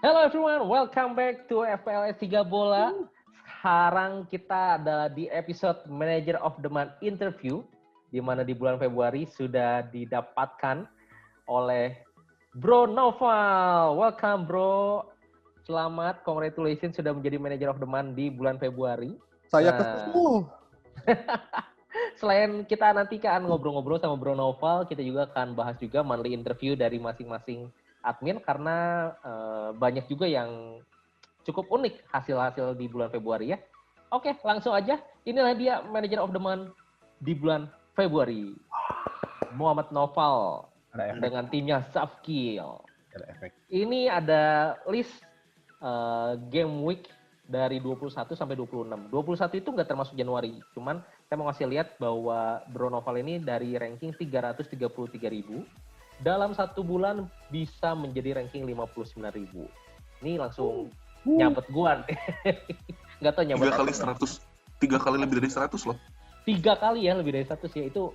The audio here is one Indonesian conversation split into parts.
Hello everyone, welcome back to FPLS 3 Bola. Sekarang kita ada di episode Manager of the Month Interview, di mana di bulan Februari sudah didapatkan oleh Bro Noval. Welcome bro, selamat, congratulations sudah menjadi Manager of the Month di bulan Februari. Saya ketemu. Selain kita nanti akan ngobrol-ngobrol sama Bro Noval, kita juga akan bahas juga monthly interview dari masing-masing admin karena banyak juga yang cukup unik hasil-hasil di bulan Februari ya. Oke, langsung aja. Inilah dia Manager of the Month di bulan Februari. Muhammad Noval dengan timnya Safkiel. Ini ada list game week dari 21 sampai 26. 21 itu nggak termasuk Januari. Cuman saya mau ngasih lihat bahwa Bro Noval ini dari ranking 333.000. Dalam satu bulan bisa menjadi ranking 59.000. Ini langsung nyabet gua. Nggak tahu nyabet. 3 kali 100. 3 kali lebih dari 100 loh. 3 kali ya lebih dari 100 ya. Itu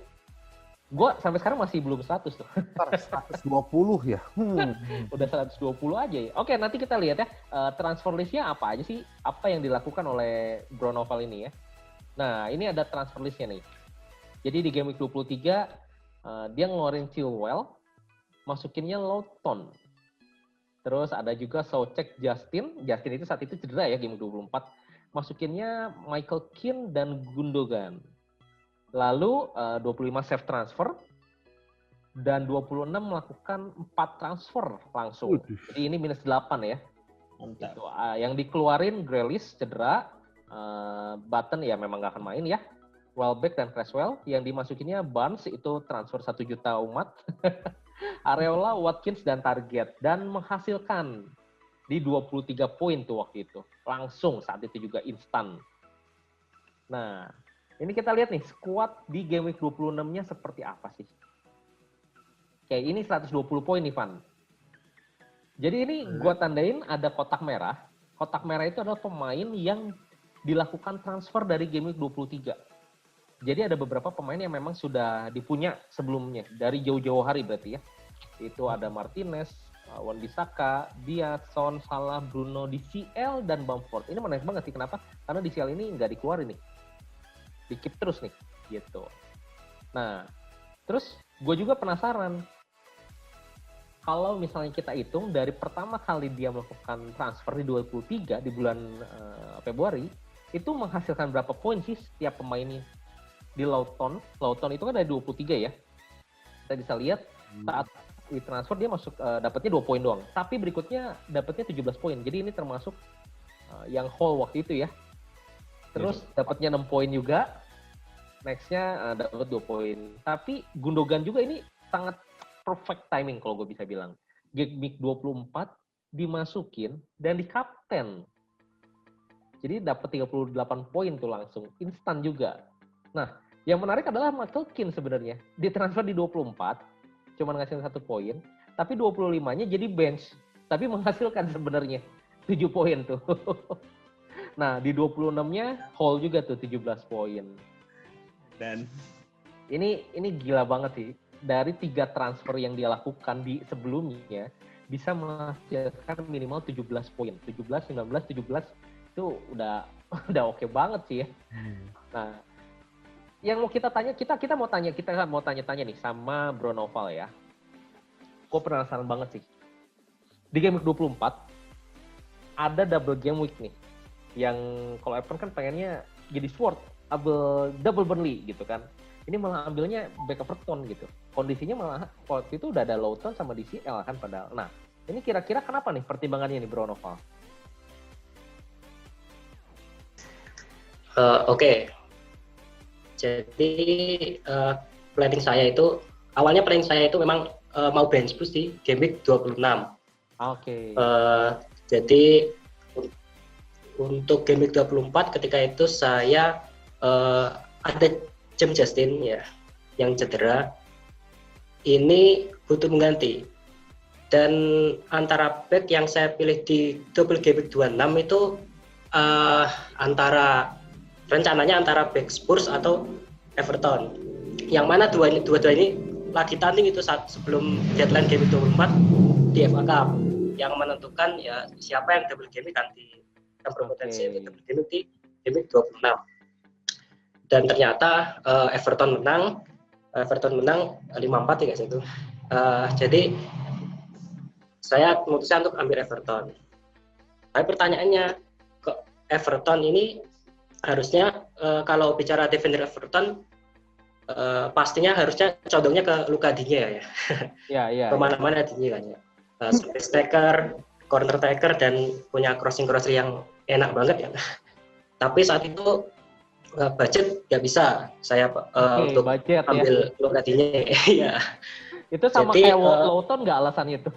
gua sampai sekarang masih belum 100 tuh. 120 ya. Udah 120 aja ya. Oke, nanti kita lihat ya transfer list-nya apa aja sih? Apa yang dilakukan oleh Bro Noval ini ya. Nah, ini ada transfer list-nya nih. Jadi di game week 23 dia ngeluarin Chilwell, masukinnya Lowton. Terus ada juga Soucek Justin itu saat itu cedera ya game 24. Masukinnya Michael Keane dan Gundogan. Lalu 25 save transfer dan 26 melakukan 4 transfer langsung. Jadi ini minus 8 ya. Mantap. Itu, yang dikeluarin Grealish cedera, Button ya memang nggak akan main ya. Welbeck dan Cresswell. Yang dimasukinnya Barnes itu transfer 1 juta umat. Areola, Watkins, dan Target. Dan menghasilkan di 23 poin tuh waktu itu. Langsung saat itu juga instan. Nah, ini kita lihat nih, squad di game week 26-nya seperti apa sih? Oke, ini 120 poin nih, Van. Jadi ini gua tandain ada kotak merah. Kotak merah itu adalah pemain yang dilakukan transfer dari game week 23. Jadi ada beberapa pemain yang memang sudah dipunya sebelumnya, dari jauh-jauh hari berarti ya. Itu ada Martinez, Wan-Bissaka, Diaz, Son, Salah, Bruno, DCL, dan Bamford. Ini menarik banget sih, kenapa? Karena DCL ini nggak dikeluarin nih. Di-keep terus nih, gitu. Nah, terus gue juga penasaran. Kalau misalnya kita hitung dari pertama kali dia melakukan transfer di 23 di bulan Februari, itu menghasilkan berapa poin sih setiap pemainnya? Di Lowton itu kan dari 23 ya. Kita bisa lihat saat di transfer dia masuk dapatnya 2 poin doang. Tapi berikutnya dapatnya 17 poin. Jadi ini termasuk yang whole waktu itu ya. Terus dapatnya 6 poin juga. Next-nya dapat 2 poin. Tapi Gundogan juga ini sangat perfect timing kalau gue bisa bilang. Game week 24 dimasukin dan di kapten. Jadi dapat 38 poin tuh langsung. Instan juga. Nah, yang menarik adalah Michael Keane sebenarnya. Ditransfer di 24, cuma ngasih 1 poin. Tapi 25-nya jadi bench. Tapi menghasilkan sebenarnya 7 poin tuh. Nah, di 26-nya whole juga tuh 17 poin. Dan ini gila banget sih. Dari 3 transfer yang dia lakukan di sebelumnya bisa menghasilkan minimal 17 poin. 17, 19, 17 itu udah oke banget sih ya. Nah, yang mau kita tanya, kita mau tanya-tanya nih sama Bro Noval ya. Gue penasaran banget sih. Di game week 24 ada double game week nih. Yang kalau Everton kan pengennya jadi Sword, double Burnley gitu kan. Ini malah ambilnya back Everton gitu. Kondisinya malah waktu itu udah ada Lowton sama DCL kan padahal. Nah, ini kira-kira kenapa nih pertimbangannya nih Bro Noval? Oke. Jadi planning saya itu memang mau bench boost di game week 26. Oke. Jadi untuk game week 24 ketika itu saya ada James Justin ya yang cedera. Ini butuh mengganti. Dan antara back yang saya pilih di double game week 26 itu rencananya antara back Spurs atau Everton. Yang mana dua-dua ini lagi tanding itu saat sebelum deadline game 24 di FA Cup. yang menentukan ya siapa yang double game nanti yang berpotensi untuk double game di game 26. Dan ternyata Everton menang 5-4 ya guys itu. Jadi saya memutuskan untuk ambil Everton. Tapi pertanyaannya, kok Everton ini harusnya kalau bicara defender Everton pastinya harusnya condongnya ke Luka Digne ya. Iya. Kemana-mana Digne kan ya. Space taker, corner taker dan punya crossing yang enak banget ya. Tapi saat itu budget nggak bisa saya untuk budget, ambil Luka Digne. Iya. Itu sama jadi, kayak Lowton nggak alasan itu?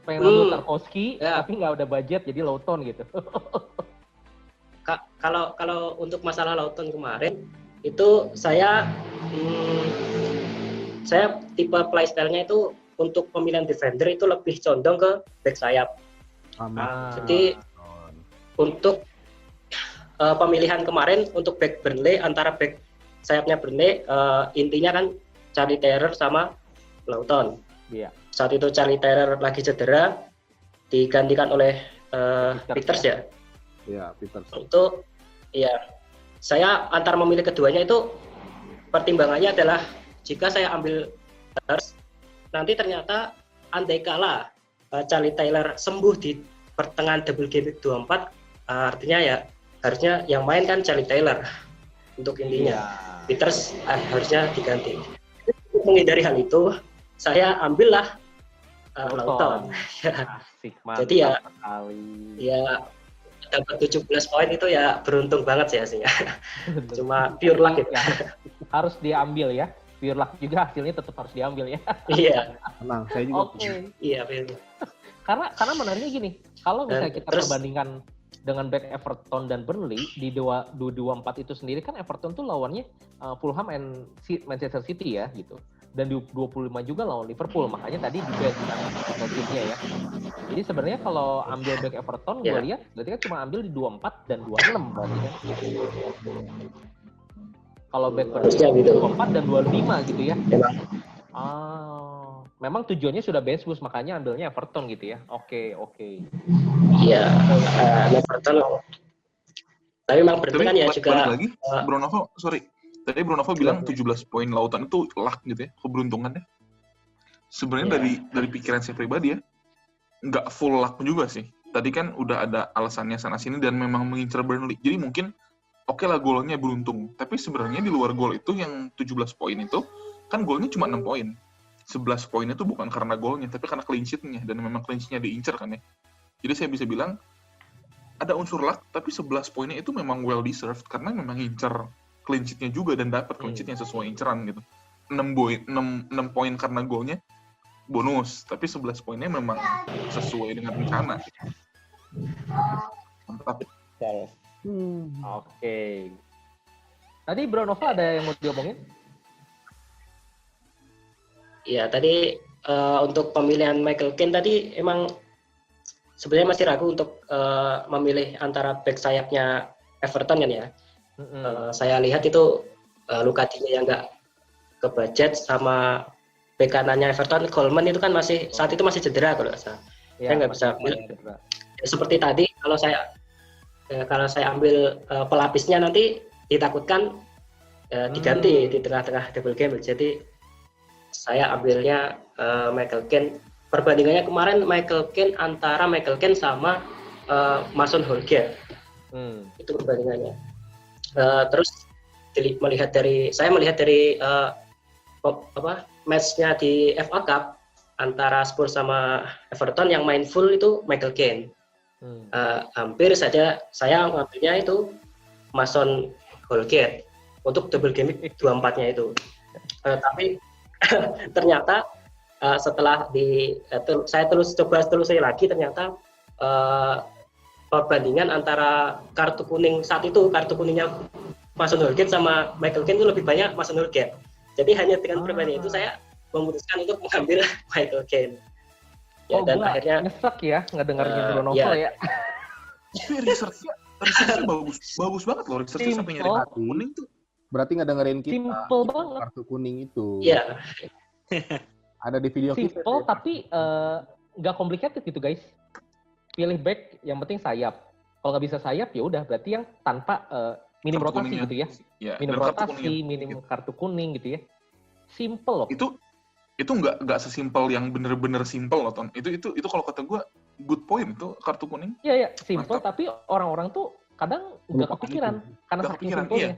Pengen ambil Tarkowski, tapi nggak ada budget jadi Lowton gitu. Kalau untuk masalah Lowton kemarin itu saya tipe playstyle-nya itu untuk pemilihan defender itu lebih condong ke back sayap. Jadi untuk pemilihan kemarin untuk back Burnley antara back sayapnya Burnley intinya kan Charlie Taylor sama Lowton. Iya. Saat itu Charlie Taylor lagi cedera digantikan oleh Peters ya. Iya, Peters. Itu ya saya antar memilih keduanya itu pertimbangannya adalah jika saya ambil Peters nanti ternyata andai kala Charlie Taylor sembuh di pertengahan double game 24 artinya ya harusnya yang main kan Charlie Taylor untuk intinya. Peters harusnya diganti. Untuk menghindari hal itu saya ambillah Lowton. Jadi ya dapat 17 poin itu ya beruntung banget sih hasilnya. Cuma pure luck gitu. Harus diambil ya. Pure luck juga hasilnya tetap harus diambil ya. Iya. Tenang, saya juga. Iya, betul. Karena menariknya gini, kalau misalnya kita perbandingkan dengan back Everton dan Burnley di 2-4 itu sendiri kan Everton tuh lawannya Fulham and Manchester City ya gitu. Dan di 25 juga lawan Liverpool, makanya tadi juga timnya ya. Jadi sebenarnya kalau ambil back Everton gue lihat berarti kan cuma ambil di 24 dan 26 berarti kan. Kalau back Burnley 24 dan 25 gitu ya. Memang tujuannya sudah bagus, makanya ambilnya Everton gitu ya. Oke. Iya, Everton. Tapi memang berarti ya juga. Lagi, Bruno, sorry. Tadi Bruno bilang 17 poin Lowton itu luck gitu ya, keberuntungannya. Sebenarnya dari pikiran saya pribadi ya, nggak full luck juga sih. Tadi kan udah ada alasannya sana-sini dan memang mengincar Burnley. Jadi mungkin oke lah golnya beruntung. Tapi sebenarnya di luar gol itu yang 17 poin itu, kan golnya cuma 6 poin. 11 poin itu bukan karena golnya, tapi karena clean sheet-nya. Dan memang clean sheet-nya diincar kan ya. Jadi saya bisa bilang, ada unsur luck, tapi 11 poinnya itu memang well deserved. Karena memang ngincar clean sheet-nya juga dan dapat clean sheet-nya sesuai inceran gitu. 6 poin karena golnya bonus, tapi 11 poinnya memang sesuai dengan rencana. Mantap. Oke. Tadi Bro Nova ada yang mau diomongin? Iya, tadi untuk pemilihan Michael Keane tadi emang sebenarnya masih ragu untuk memilih antara back sayapnya Everton kan ya. Saya lihat itu Luka Digne yang nggak ke budget sama bek kanannya Everton, Coleman itu kan masih saat itu masih cedera kalau nggak salah. Saya nggak bisa ambil. Seperti tadi kalau saya ambil pelapisnya nanti ditakutkan diganti di tengah-tengah double game. Jadi saya ambilnya Michael Keane. Perbandingannya kemarin Michael Keane antara Michael Keane sama Mason Holgate. Itu perbandingannya. Terus saya melihat dari match-nya di FA Cup antara Spurs sama Everton yang main full itu Michael Keane. Hampir saja saya ngambilnya itu Mason Holgate untuk double game 24-nya itu. Tapi ternyata setelah saya coba telusuri lagi ternyata perbandingan antara kartu kuningnya Mason Holgate sama Michael Keane itu lebih banyak Mason Holgate. Jadi hanya dengan perbandingan itu saya memutuskan untuk mengambil Michael Keane. Ya, dan akhirnya nyesek ya ngedengerin Bruno ya. Tapi research-nya bagus banget loh, research-nya sampai nyari kartu kuning tuh. Berarti ngedengerin kita. Simple banget. Kartu kuning itu. Iya. Ada di video kita. Simple tapi nggak complicated gitu guys. Pilih back, yang penting sayap. Kalau nggak bisa sayap ya udah berarti yang tanpa minim Kartu rotasi kuningnya. gitu ya. Ya, Minim dan kartu rotasi, kuningnya. minim kartu kuning gitu ya. Simple loh. Itu nggak sesimpel yang bener-bener simple loh, Ton. Itu kalau kata gue good point itu kartu kuning. Iya, simple. Mantap. Tapi orang-orang tuh kadang nggak Lupa kepikiran karena Nggak saking kepikiran, simpelnya.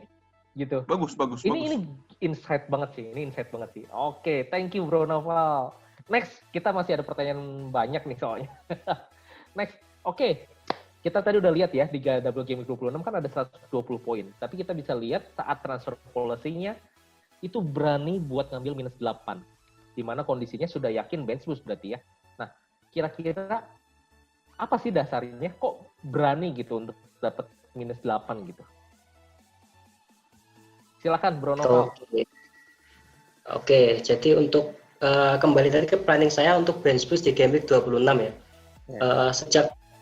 Gitu. Bagus. Ini insight banget sih. Oke, thank you Bro Noval. Next, kita masih ada pertanyaan banyak nih soalnya. Next, oke. Kita tadi udah lihat ya di Double Game Week 26 kan ada 120 poin. Tapi kita bisa lihat saat transfer policy-nya itu berani buat ngambil minus 8. Di mana kondisinya sudah yakin bench boost berarti ya. Nah, kira-kira apa sih dasarnya kok berani gitu untuk dapat minus 8 gitu? Silakan Bro Noval. Oke, jadi untuk kembali tadi ke planning saya untuk bench boost di game week 26 ya.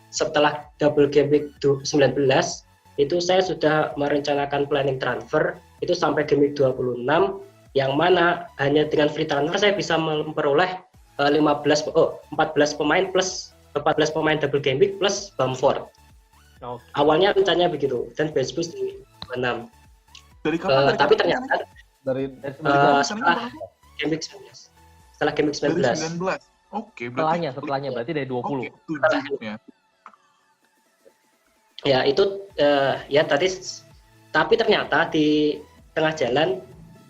Setelah double game week 19 itu saya sudah merencanakan planning transfer itu sampai game week 26 yang mana hanya dengan free transfer saya bisa memperoleh 14 pemain plus 14 pemain double game week plus Bamford. Okay. Awalnya rencananya begitu dan bench boost di 26. Dari kapan? Tapi ternyata Dari setelah game week 19. Setelah game week 19. Dari 19. Oke, berarti Setelahnya berarti dari 20. Oke, 7 ya. Ya itu ya tadi, tapi ternyata di tengah jalan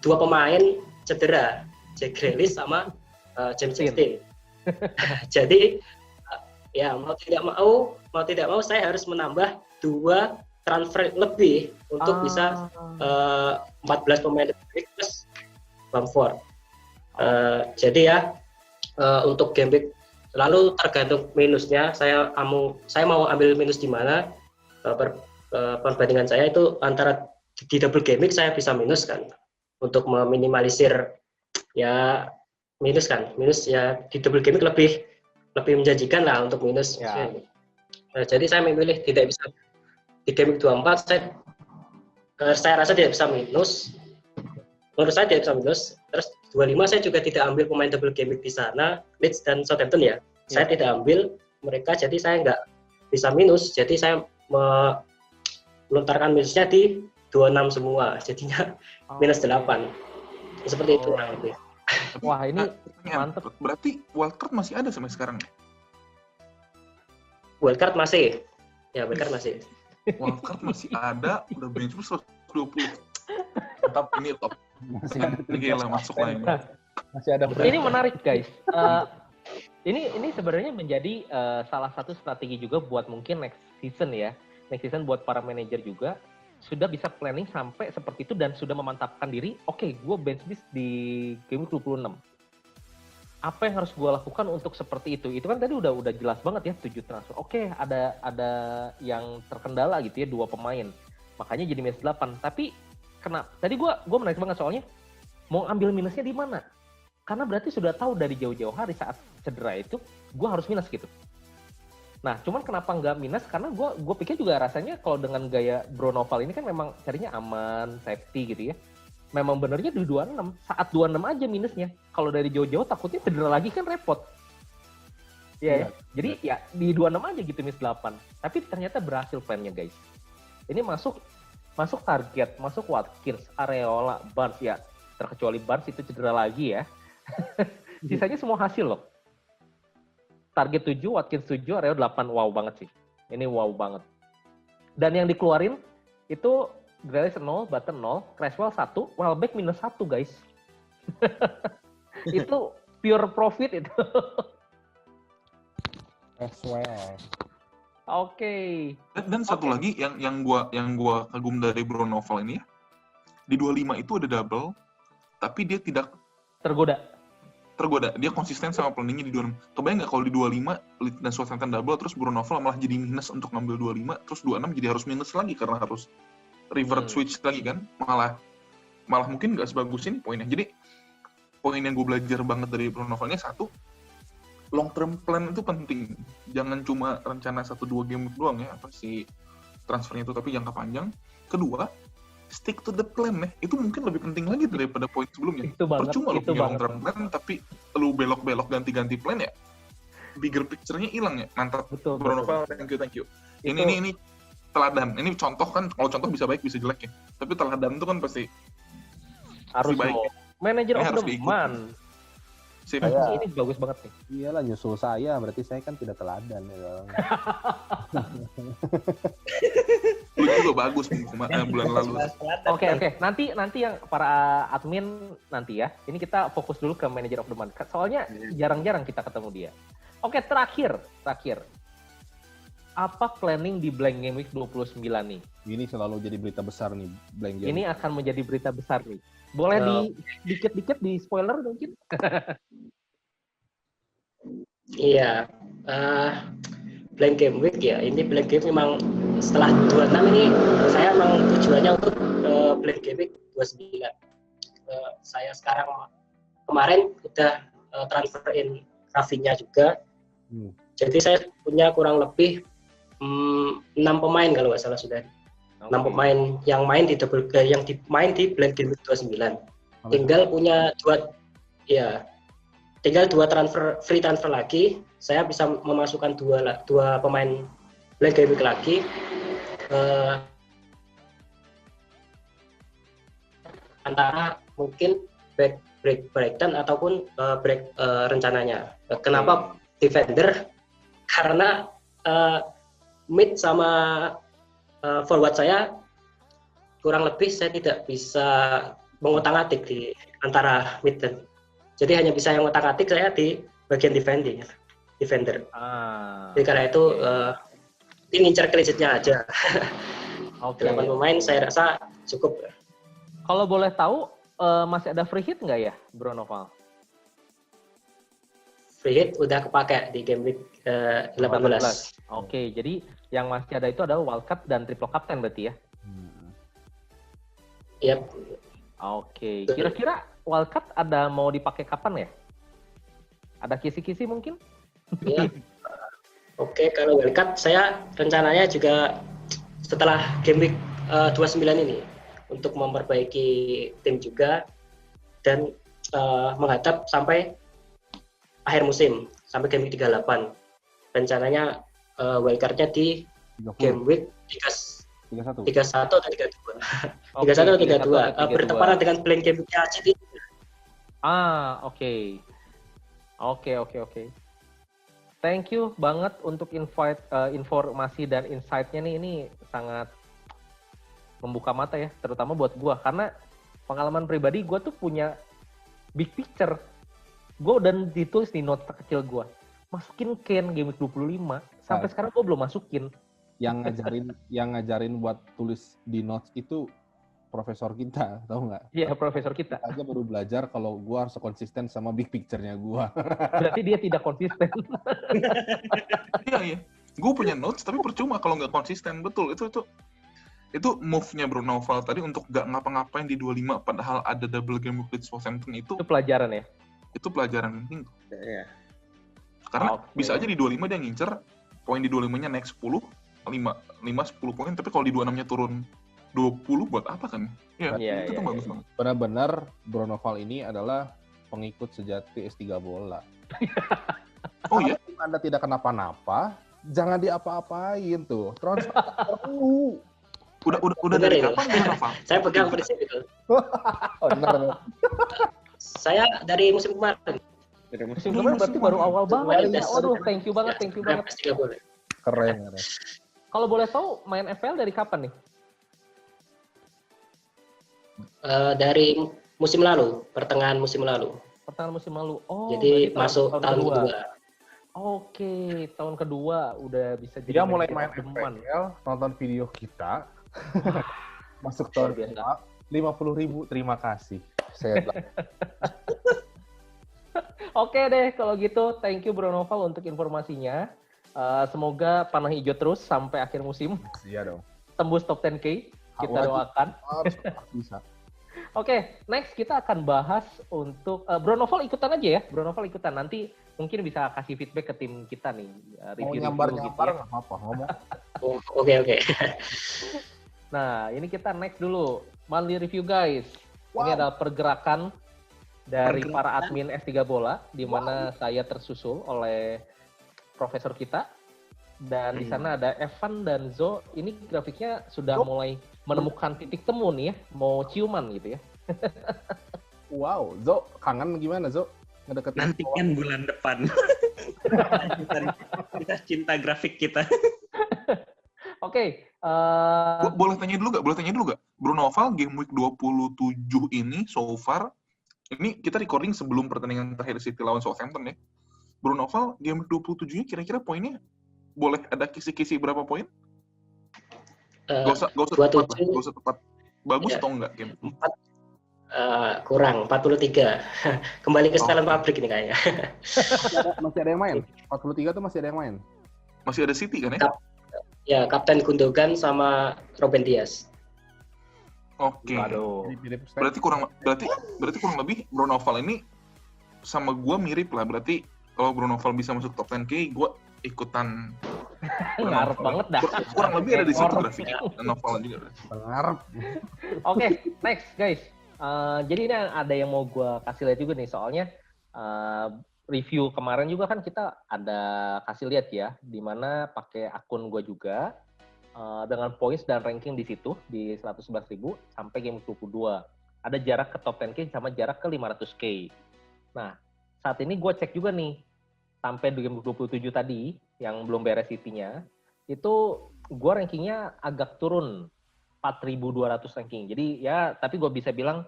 2 pemain cedera, Jack Grealish sama James Justin. Jadi ya mau tidak mau saya harus menambah 2 transfer lebih untuk bisa 14 pemain plus Bamford. Jadi ya untuk game week lalu tergantung minusnya saya mau ambil minus di mana. Perbandingan saya itu antara di double game week saya bisa minus kan untuk meminimalisir ya minus ya di double game week lebih menjanjikan lah untuk minus ya. Jadi saya memilih tidak bisa di game week 24 saya rasa tidak bisa minus, menurut saya tidak bisa minus. Terus 25 saya juga tidak ambil pemain double game week di sana, Leeds dan Southampton ya. Saya tidak ambil mereka, jadi saya nggak bisa minus. Jadi saya melontarkan minusnya di 26 semua, jadinya minus 8. Seperti itu. Wah, ini mantep. Berarti wildcard masih ada sampai sekarang? Wildcard masih. Ya, wildcard masih. Wildcard masih ada, udah bench boost 120. Tetap ini top. masih ada Gila, masuk lah ini. masih ada Ini menarik guys. Ini sebenarnya menjadi salah satu strategi juga buat mungkin next season ya. Next season buat para manajer juga sudah bisa planning sampai seperti itu dan sudah memantapkan diri. Oke, gue bench boost di game 26. Apa yang harus gue lakukan untuk seperti itu? Itu kan tadi udah jelas banget ya 7 transfer. Oke, ada yang terkendala gitu ya 2 pemain. Makanya jadi minus 8. Tapi tadi gue menarik banget soalnya mau ambil minusnya di mana? Karena berarti sudah tahu dari jauh-jauh hari saat cedera itu, gue harus minus gitu. Nah, cuman kenapa nggak minus? Karena gue pikir juga rasanya kalau dengan gaya Bro Noval ini kan memang carinya aman, safety gitu ya. Memang benernya di 26, saat 26 aja minusnya. Kalau dari jauh-jauh takutnya cedera lagi kan repot. Ya. Jadi ya di 26 aja gitu minus 8. Tapi ternyata berhasil plannya guys. Ini masuk target, masuk Watkins, Areola, Barnes ya. Terkecuali Barnes itu cedera lagi ya. Sisanya semua hasil loh. Target 7, Watkins 7, Areola 8. Wow banget sih. Ini wow banget. Dan yang dikeluarin itu Grealish 0, Button 0, Cresswell 1, Welbeck minus 1 guys. Itu pure profit itu. Cresswell. Oke. Dan satu lagi yang gua kagum dari Bro Noval ini ya. Di 25 itu ada double, tapi dia tidak Tergoda. Dia konsisten sama planningnya di 26. Kebayang nggak kalau di 25 Leeds dan Southampton double terus Bro Noval malah jadi minus untuk ngambil 25, terus 26 jadi harus minus lagi karena harus revert switch lagi kan, malah mungkin nggak sebagus ini poinnya. Jadi poin yang gue belajar banget dari Bro Novalnya, satu, long term plan itu penting. Jangan cuma rencana 1-2 game doang ya, apa sih transfernya itu, tapi jangka panjang. Kedua, stick to the plan ya. Itu mungkin lebih penting lagi daripada poin sebelumnya. Itu banget, Percuma lu itu punya long banget. term plan tapi lu belok-belok ganti-ganti plan ya. bigger picture-nya hilang ya. Mantap. Betul. Bro betul. Novel, thank you. Ini teladan. Ini contoh kan, kalau contoh bisa baik bisa jelek ya. Tapi teladan itu kan pasti Harus baik. dong. Manager Ini of harus the diikuti. month. sip. Saya- Ini bagus banget nih. Iyalah nyusul saya, berarti saya kan tidak teladan ya. Lu juga bagus bulan lalu. Oke. Nanti yang para admin nanti ya. Ini kita fokus dulu ke manager of the month. Soalnya jarang-jarang kita ketemu dia. Oke, terakhir. Apa planning di Blank Game Week 29 nih? Ini selalu jadi berita besar nih, blank game. Ini akan menjadi berita besar nih. Boleh dikit-dikit di spoiler mungkin? Iya, Blank Game Week ya. Ini Blank Game memang setelah 26 ini saya memang tujuannya untuk Blank Game Week 29. Saya sekarang kemarin udah transferin Rafinha juga. Jadi saya punya kurang lebih 6 pemain kalau nggak salah sudah. 6 pemain yang main di main di Blank Game Week 29. Tinggal punya dua free transfer lagi. Saya bisa memasukkan dua pemain Blank Game Week lagi. Antara mungkin Brighton ataupun rencananya. Kenapa defender? Karena mid sama forward saya kurang lebih saya tidak bisa mengotak-atik di antara mid dan, jadi hanya bisa yang ngotak-atik saya di bagian defender. Jadi karena itu ini ngincar clean sheet-nya aja. 8 pemain saya rasa cukup. Kalau boleh tahu masih ada free hit nggak ya, Bro Noval? Free hit udah kepake di game week 18. Oke, jadi yang masih ada itu adalah wildcard dan triple captain berarti ya? Yap. Oke, kira-kira wildcard ada mau dipakai kapan ya? Ada kisi-kisi mungkin? Ya. Oke, kalau wildcard saya rencananya juga setelah game week 29 ini untuk memperbaiki tim juga dan menghadap sampai akhir musim sampai game week 38. Rencananya wildcard-nya di 30. game week 31 atau 32. 31 atau 32. Bertepatan dengan blank game week-nya City. Oke. Thank you banget untuk informasi dan insight-nya nih. Ini sangat membuka mata ya, terutama buat gua karena pengalaman pribadi gua tuh punya big picture. Gua udah ditulis di notes kecil gua. Masukin Kane game week 25. Sampai sekarang gua belum masukin. Yang ngajarin buat tulis di notes itu profesor kita, tahu nggak? Iya, profesor kita. Aja baru belajar kalau gua harus konsisten sama big picture-nya gua. Berarti dia tidak konsisten. Iya. Gue punya notes tapi percuma kalau nggak konsisten. Betul, itu move-nya Bro Noval tadi untuk nggak ngapa-ngapain di 25 padahal ada double game with Southampton itu pelajaran ya? Itu pelajaran penting. Iya. Karena bisa aja di 25 dia ngincer poin di 25-nya naik 10, 10 poin, tapi kalau di 26-nya turun 20 buat apa kan? Itu tuh bagus banget. Benar-benar Bro Noval ini adalah pengikut sejati S3 bola. Oh iya? Anda tidak kenapa-napa, jangan diapa-apain tuh. Transfer dulu. Udah dari kapan Bro Noval? Saya pegang prinsip itu. Benar. Saya dari musim kemarin. Musim kemarin berarti baru awal banget. Waduh, thank you banget. Keren. Kalau boleh tahu main FPL dari kapan nih? Dari musim lalu, pertengahan musim lalu. Oh, jadi masuk tahun kedua. Oke, tahun kedua udah bisa jadi. Dia mulai main FPL, nonton video kita. Masuk tahun kedua, 50.000. Terima kasih. Saya Oke deh, kalau gitu thank you Bro Noval untuk informasinya. Semoga panah hijau terus sampai akhir musim. Iya dong. Tembus top 10K, kita doakan. Bisa. Oke, next kita akan bahas untuk Bro Noval ikutan aja ya. Bro Noval ikutan, nanti mungkin bisa kasih feedback ke tim kita nih. Review nyambar-nyambar gitu ya. nggak apa-apa, ngomong. Oke. Nah, ini kita next dulu. Monthly review guys. Ini adalah pergerakan dari para admin S3 Bola, di mana saya tersusul oleh profesor kita. Dan di sana ada Evan dan Zo. Ini grafiknya sudah mulai menemukan titik temu nih ya. Mau ciuman gitu ya. Wow, Zo, kangen gimana Zo? Ngedeketin Nantikan bulan depan. Kita cinta grafik kita. Oke. Boleh tanya dulu gak? Bruno Val game week 27 ini so far, ini kita recording sebelum pertandingan terakhir City lawan Southampton ya. Bruno Val game week 27-nya kira-kira poinnya boleh ada kisi-kisi berapa poin? Gak usah tepat. Bagus atau enggak game? Kurang 43. Kembali ke setelan pabrik ini kayaknya. Masih ada yang main? 43 tuh masih ada yang main? Masih ada City kan ya? Ya, Kapten Gundogan sama Ruben Dias. Oke. Aduh. Berarti kurang lebih Bruno Val ini sama gua mirip lah. Berarti kalau Bruno Val bisa masuk top 10K, gua ikutan ngarep banget dah. Kurang lebih ada di situ grafiknya. Novel juga. Ngarep. Oke, next guys. Jadi ini ada yang mau gue kasih lihat juga nih, soalnya review kemarin juga kan kita ada kasih lihat ya, di mana pakai akun gue juga dengan points dan ranking di situ di 111.000 sampai game 22. Ada jarak ke top 10K sama jarak ke 500K. Nah, saat ini gue cek juga nih sampai di game 27 tadi yang belum beres City-nya, itu gue rankingnya agak turun 4.200 ranking. Jadi ya, tapi gue bisa bilang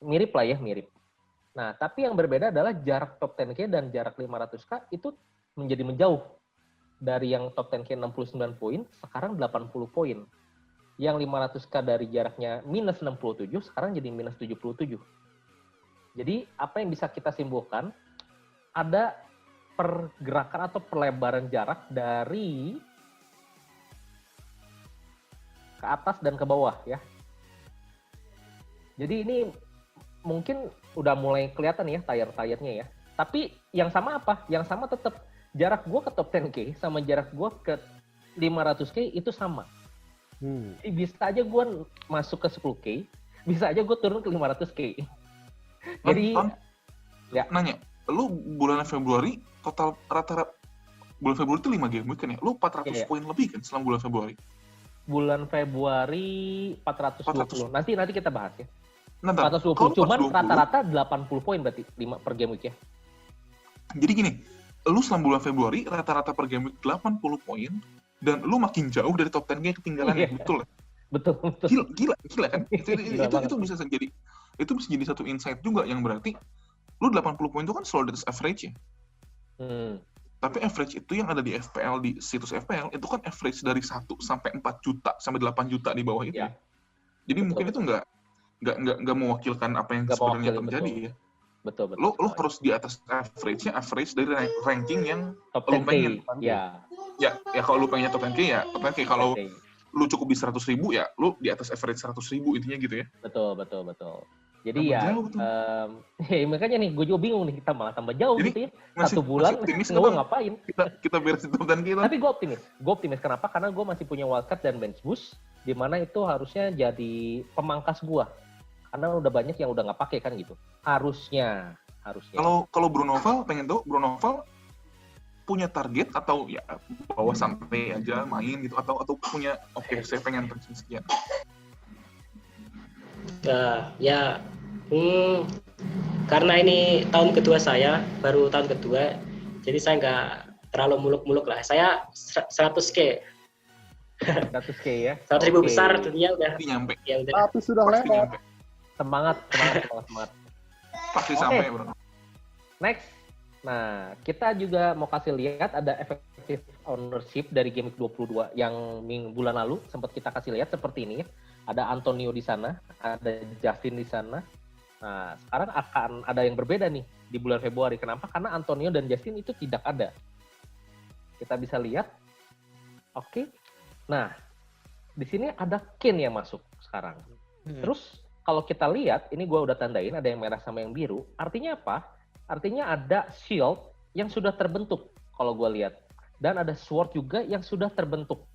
mirip lah ya, mirip. Nah, tapi yang berbeda adalah jarak top 10K dan jarak 500K itu menjadi menjauh. Dari yang top 10K 69 poin, sekarang 80 poin. Yang 500K dari jaraknya minus 67, sekarang jadi minus 77. Jadi, apa yang bisa kita simpulkan? Ada pergerakan atau perlebaran jarak dari ke atas dan ke bawah ya. Jadi ini mungkin udah mulai kelihatan ya tayar-tayarnya ya. Tapi yang sama apa? Yang sama tetap jarak gue ke top 10K sama jarak gue ke 500K itu sama. Jadi bisa aja gue masuk ke 10K, bisa aja gue turun ke 500K. Jadi ya. Nanya, lu bulan Februari total rata-rata bulan Februari itu 5 game week kan ya? Lu 400 poin lebih kan selama bulan Februari? Bulan Februari 420. Nanti kita bahas ya. 420. Cuman rata-rata 80 poin berarti 5 per game week ya. Jadi gini, lu selama bulan Februari rata-rata per game week 80 poin dan lu makin jauh dari top 10-nya ketinggalan ya, betul ya? Betul. Gila kan? Itu bisa jadi satu insight juga yang berarti lu 80 poin itu kan selalu di atas average ya. Tapi average itu yang ada di FPL, di situs FPL, itu kan average dari 1 sampai 4 juta, sampai 8 juta di bawah itu. Ya. Jadi betul, mungkin itu nggak mewakilkan apa yang sebenarnya terjadi ya. Betul. Lu harus di atas average-nya, average dari ranking yang top lu pengen. Ya, kalau lu pengennya top 10K ya, top 10K. Kalau lu cukup di 100.000 ya, lu di atas average 100.000 intinya gitu ya. Betul. Jadi ya, makanya nih, gue juga bingung nih, kita malah tambah jauh gitu ya. 1 bulan, gue ngapain? Kita beresin top 10K. Tapi gue optimis. Kenapa? Karena gue masih punya wildcard dan bench boost, di mana itu harusnya jadi pemangkas gue. Karena udah banyak yang udah nggak pakai kan gitu. Harusnya. Kalau Bruno Val, pengen tahu Bruno Val punya target atau ya bawa sampai aja main gitu atau punya saya pengen pensiun sekian. Karena ini tahun kedua saya, baru tahun kedua, jadi saya nggak terlalu muluk-muluk lah. Saya 100K. 100K ya. 100.000 besar dunia udah. Nyampe. Ya udah. Tapi sudah lewat. Semangat. Pasti sampai, bro. Next. Nah, kita juga mau kasih lihat ada effective ownership dari game 22 yang bulan lalu sempat kita kasih lihat seperti ini ya. Ada Antonio di sana, ada Justin di sana. Nah, sekarang akan ada yang berbeda nih di bulan Februari. Kenapa? Karena Antonio dan Justin itu tidak ada. Kita bisa lihat. Oke. Nah, di sini ada Kane yang masuk sekarang. Terus kalau kita lihat, ini gue udah tandain ada yang merah sama yang biru. Artinya apa? Artinya ada shield yang sudah terbentuk kalau gue lihat. Dan ada sword juga yang sudah terbentuk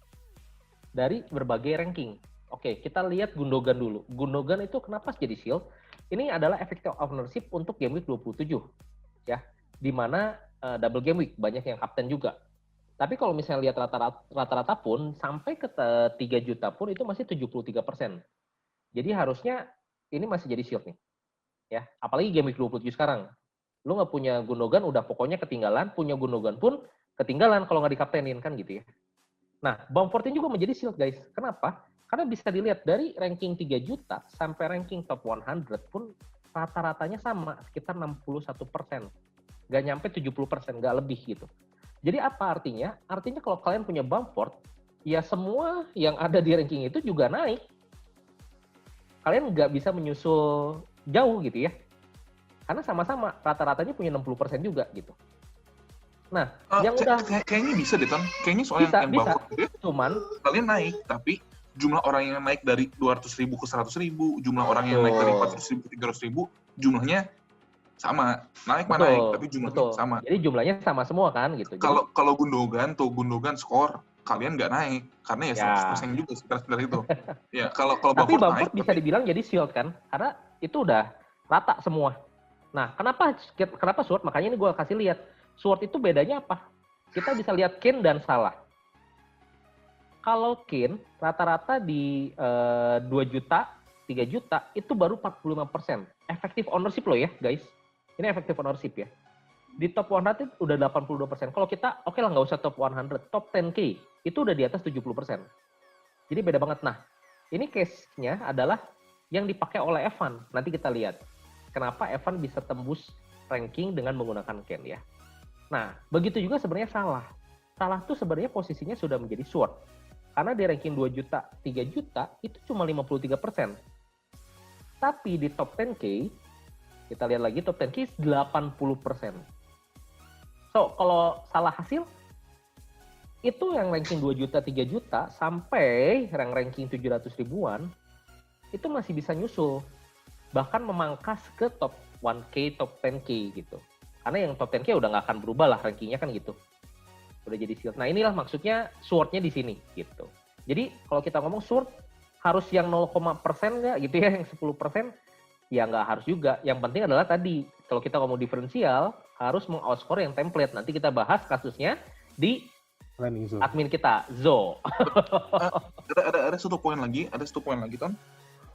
dari berbagai ranking. Oke, kita lihat Gundogan dulu. Gundogan itu kenapa jadi shield? Ini adalah effective ownership untuk game week 27. Ya, di mana double game week, banyak yang kapten juga. Tapi kalau misalnya lihat rata-rata pun, sampai ke 3 juta pun itu masih 73%. Jadi harusnya ini masih jadi shield nih. Ya, apalagi game week 27 sekarang. Lu nggak punya Gundogan, udah pokoknya ketinggalan. Punya Gundogan pun ketinggalan kalau nggak dikaptenin, kan gitu ya. Nah, Bamford ini juga menjadi shield, guys. Kenapa? Karena bisa dilihat dari ranking 3 juta sampai ranking top 100 pun rata-ratanya sama, sekitar 61%. Nggak nyampe 70%, nggak lebih gitu. Jadi apa artinya? Artinya kalau kalian punya Bamford, ya semua yang ada di ranking itu juga naik. Kalian nggak bisa menyusul jauh gitu ya. Karena sama-sama, rata-ratanya punya 60% juga gitu. Nah, yang udah kayaknya bisa deh, Ton. Kayaknya soal yang Bamford itu cuman kalian naik, tapi jumlah orang yang naik dari 200.000 ke 100.000, jumlah orang yang naik dari 400.000 ke 300.000, jumlahnya sama. Naik mah naik, tapi jumlahnya sama. Jadi jumlahnya sama semua kan gitu. Kalau Gundogan skor, kalian nggak naik karena ya 100% juga sekitar itu. Ya, kalau tapi Bamford naik, bisa dibilang jadi shield kan? Karena itu udah rata semua. Nah, kenapa Sword? Makanya ini gue kasih lihat. Sword itu bedanya apa? Kita bisa lihat Kane dan Salah. Kalau Kane rata-rata di 2 juta, 3 juta itu baru 45%. Effective ownership loh ya, guys. Ini effective ownership ya. Di top 100 udah 82%. Kalau kita oke lah nggak usah top 100, top 10K itu udah di atas 70%. Jadi beda banget. Nah, ini case-nya adalah yang dipakai oleh Evan. Nanti kita lihat kenapa Evan bisa tembus ranking dengan menggunakan Kane ya. Nah, begitu juga sebenarnya Salah. Salah tuh sebenarnya posisinya sudah menjadi sword. Karena di ranking 2 juta, 3 juta itu cuma 53%. Tapi di top 10K, kita lihat lagi top 10K 80%. So, kalau Salah hasil, itu yang ranking 2 juta, 3 juta, sampai ranking 700 ribuan, itu masih bisa nyusul. Bahkan memangkas ke top 1K, top 10K gitu. Karena yang top 10K udah nggak akan berubah lah rankingnya kan gitu. Udah jadi shield. Nah inilah maksudnya swordnya di sini gitu. Jadi kalau kita ngomong sword, harus yang 0,% nggak gitu ya, yang 10%, ya nggak harus juga. Yang penting adalah tadi, kalau kita ngomong diferensial, harus meng-outscore yang template. Nanti kita bahas kasusnya di admin kita, Zo. ada satu poin lagi, Ton.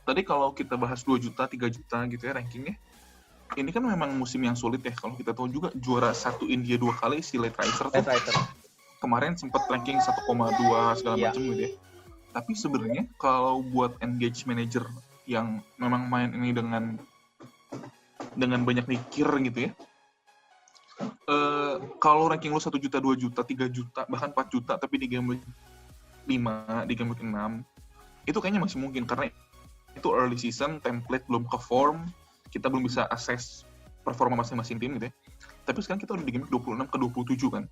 Tadi kalau kita bahas 2 juta, 3 juta gitu ya rankingnya, ini kan memang musim yang sulit ya. Kalau kita tahu juga juara 1 India 2 kali si Late Riser tuh. Kemarin sempat ranking 1,2 segala macam gitu ya. Tapi sebenarnya kalau buat engage manager yang memang main ini dengan banyak mikir gitu ya. Kalau ranking lu 1 juta, 2 juta, 3 juta, bahkan 4 juta tapi di game week 5, di game week 6 itu kayaknya masih mungkin karena itu early season, template belum ke form, kita belum bisa assess performa masing-masing tim gitu ya. Tapi sekarang kita udah di game 26 ke 27 kan.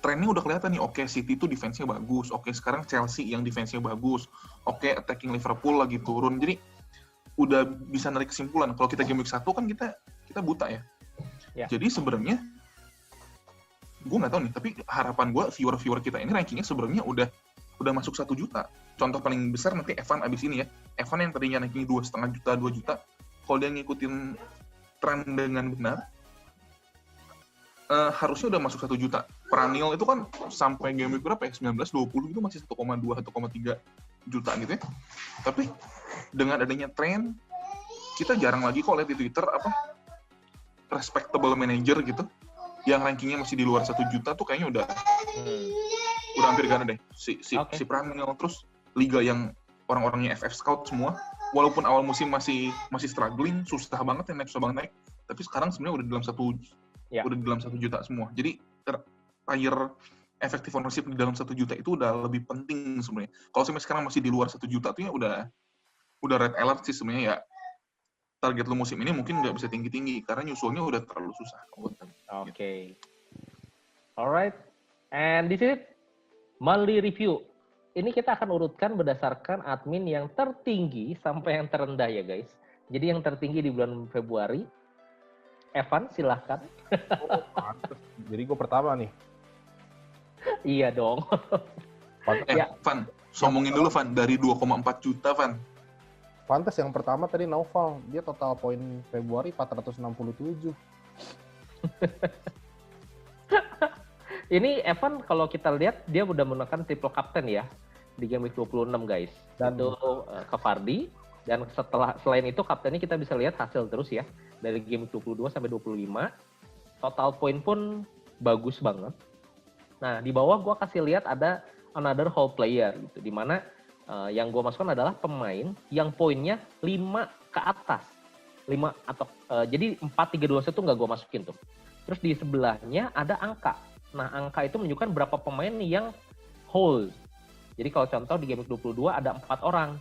Trennya udah kelihatan nih, oke City itu defense-nya bagus, oke sekarang Chelsea yang defense-nya bagus, oke attacking Liverpool lagi turun. Jadi udah bisa narik kesimpulan. Kalau kita game week 1 kan kita buta ya. Jadi sebenarnya gue nggak tahu nih, tapi harapan gue viewer kita ini rankingnya sebenarnya udah masuk 1 juta. Contoh paling besar nanti Evan abis ini ya. Evan yang tadinya ranking 2,5 juta, 2 juta, kalau dia ngikutin tren dengan benar, harusnya udah masuk 1 juta. Pranil itu kan sampai game week berapa ya? 19-20 itu masih 1,2, 1,3 juta gitu ya. Tapi dengan adanya tren, kita jarang lagi kok lihat di Twitter respectable manager gitu, yang rankingnya masih di luar 1 juta tuh kayaknya udah hampir gak ada deh. Si Pranil, terus liga yang orang-orangnya FF Scout semua, walaupun awal musim masih struggling, susah banget naik, tapi sekarang sebenarnya udah di dalam 1 juta semua. Jadi player effective ownership di dalam 1 juta itu udah lebih penting sebenarnya. Kalau sampai sekarang masih di luar 1 juta tuh ya udah red alert sih sebenarnya ya. Target lu musim ini mungkin nggak bisa tinggi-tinggi karena nyusulnya udah terlalu susah. Oke. Alright. And this is monthly review. Ini kita akan urutkan berdasarkan admin yang tertinggi sampai yang terendah ya guys. Jadi yang tertinggi di bulan Februari, Evan silahkan. Jadi gue pertama nih. Iya dong. Van, sombongin dulu Van, dari 2,4 juta Van. Pantes yang pertama tadi Naufal, dia total poin Februari 467. Ini Evan kalau kita lihat dia udah menggunakan triple captain ya di game week 26 guys. Dan itu ke Vardy, dan selain itu kaptennya kita bisa lihat hasil terus ya dari game week 22 sampai 25. Total poin pun bagus banget. Nah, di bawah gua kasih lihat ada another whole player gitu, di mana yang gua masukkan adalah pemain yang poinnya 5 ke atas. 5 atau jadi 4 3 2 1 nggak gua masukin tuh. Terus di sebelahnya ada angka. Nah, angka itu menunjukkan berapa pemain yang hold. Jadi kalau contoh di game 22 ada 4 orang,